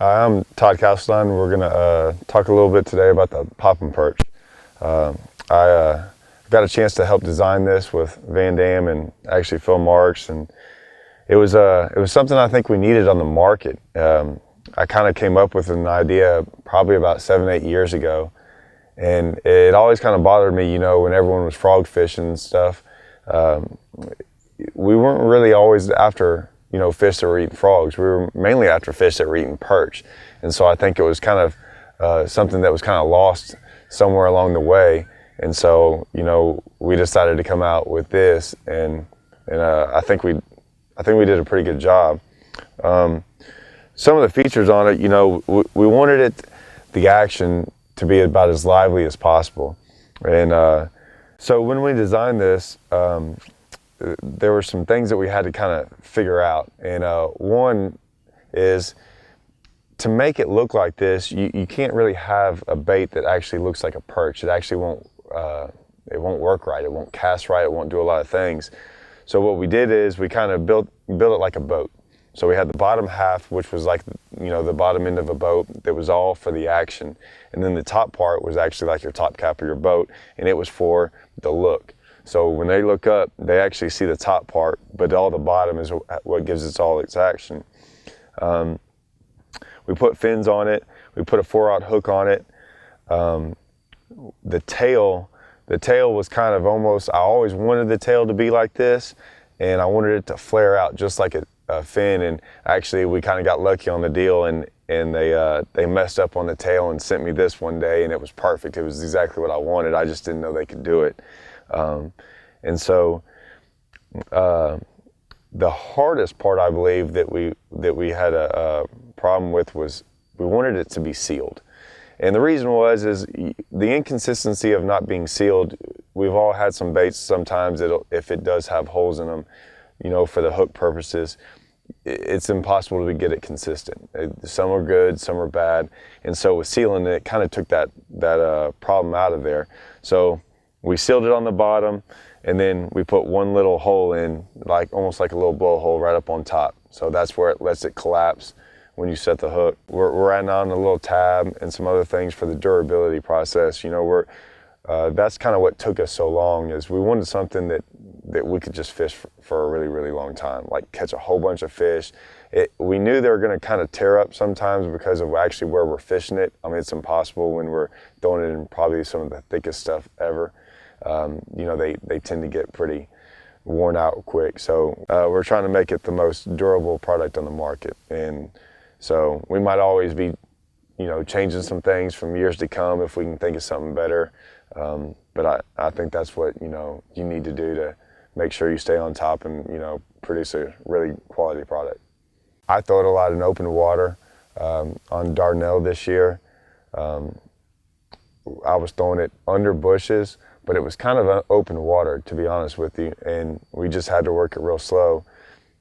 Hi, I'm Todd Castledine. We're going to talk a little bit today about the popping perch. I got a chance to help design this with Van Dam and actually Phil Marks, and it was something I think we needed on the market. I kind of came up with an idea probably about 7-8 years ago, and it always kind of bothered me, when everyone was frog fishing and stuff. We weren't really always after fish that were eating frogs. We were mainly after fish that were eating perch. And so I think it was kind of something that was kind of lost somewhere along the way. And so, we decided to come out with this, and I think we did a pretty good job. Some of the features on it, we wanted the action to be about as lively as possible. And so when we designed this, there were some things that we had to kind of figure out. And one is to make it look like this, you can't really have a bait that actually looks like a perch. It actually won't work right. It won't cast right. It won't do a lot of things. So what we did is we kind of built it like a boat. So we had the bottom half, which was like, the bottom end of a boat that was all for the action. And then the top part was actually like your top cap of your boat, and it was for the look. So when they look up, they actually see the top part, but all the bottom is what gives it all its action. We put fins on it. We put a 4/0 hook on it. The tail was kind of almost, I always wanted the tail to be like this, and I wanted it to flare out just like a fin. And actually, we kind of got lucky on the deal, and they messed up on the tail and sent me this one day, and it was perfect. It was exactly what I wanted. I just didn't know they could do it. And so the hardest part, I believe, that we had a problem with was we wanted it to be sealed. And the reason is the inconsistency of not being sealed. We've all had some baits sometimes that if it does have holes in them, for the hook purposes, it's impossible to get it consistent. Some are good, some are bad. And so with sealing it kind of took that problem out of there. So we sealed it on the bottom, and then we put one little hole in, almost like a little blowhole right up on top. So that's where it lets it collapse when you set the hook. We're adding on a little tab and some other things for the durability process. That's kind of what took us so long, is we wanted something that we could just fish for a really, really long time, like catch a whole bunch of fish. We knew they were going to kind of tear up sometimes because of actually where we're fishing it. I mean, it's impossible when we're throwing it in probably some of the thickest stuff ever. They tend to get pretty worn out quick. So we're trying to make it the most durable product on the market. And so we might always be, changing some things from years to come if we can think of something better. But I think that's what, you need to do to make sure you stay on top and, produce a really quality product. I throw it a lot in open water. On Dardanelle this year, I was throwing it under bushes, but it was kind of open water, to be honest with you, and we just had to work it real slow.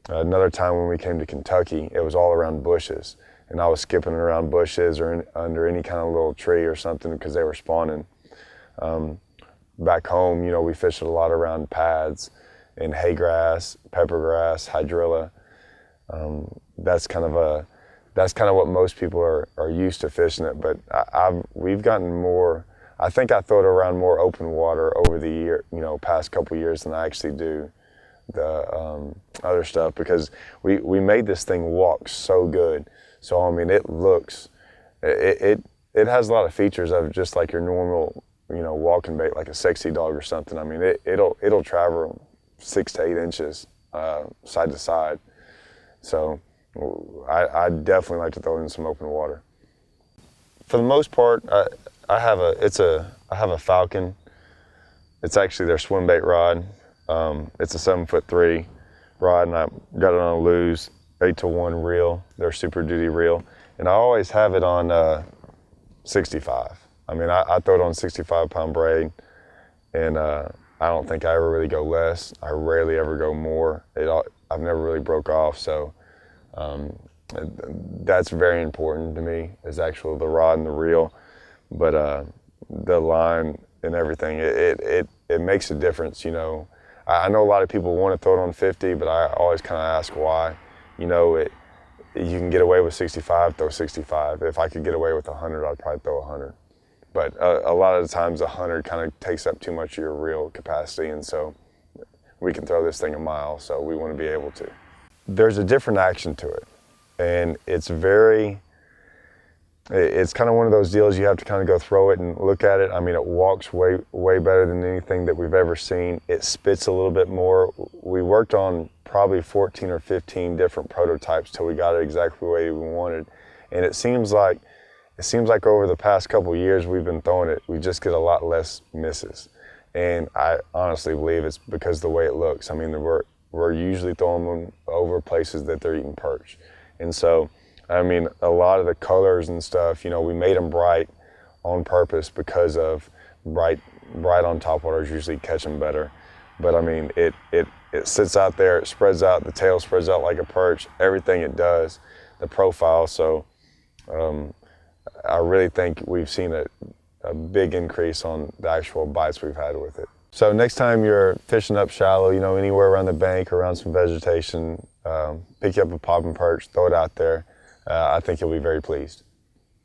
Another time when we came to Kentucky, it was all around bushes, and I was skipping around bushes or under any kind of little tree or something because they were spawning. Back home, we fished a lot around pads and hay grass, pepper grass, hydrilla. That's kind of what most people are used to fishing it, but we've gotten more. I think I throw it around more open water over the past couple years than I actually do the other stuff, because we made this thing walk so good. So I mean, it looks, it has a lot of features of just like your normal, walking bait, like a sexy dog or something. I mean, it'll travel 6 to 8 inches side to side. So I definitely like to throw it in some open water. For the most part, I have a Falcon. It's actually their swim bait rod. It's a 7'3" rod, and I got it on a Lew's 8-to-1 reel, their Super Duty reel, and I always have it on 65. I mean, I throw it on 65-pound braid, and I don't think I ever really go less. I rarely ever go more. I've never really broke off, so that's very important to me, is actually the rod and the reel. But the line and everything, it makes a difference. I know a lot of people want to throw it on 50, but I always kind of ask why. you can get away with 65, throw 65. If I could get away with 100, I'd probably throw 100. But a lot of the times 100 kind of takes up too much of your reel capacity, and so we can throw this thing a mile, so we want to be able to. There's a different action to it, and it's kind of one of those deals you have to kind of go throw it and look at it. I mean, it walks way better than anything that we've ever seen. It spits a little bit more. We worked on probably 14 or 15 different prototypes till we got it exactly the way we wanted. And it seems like over the past couple of years we've been throwing it, we just get a lot less misses. And I honestly believe it's because of the way it looks. I mean, we're usually throwing them over places that they're eating perch. And so, I mean, a lot of the colors and stuff, you know, we made them bright on purpose because of bright on topwaters usually catch them better. But I mean, it sits out there, it spreads out, the tail spreads out like a perch, everything it does, the profile. So I really think we've seen a big increase on the actual bites we've had with it. So next time you're fishing up shallow, you know, anywhere around the bank, around some vegetation, pick you up a popping perch, throw it out there. I think you'll be very pleased.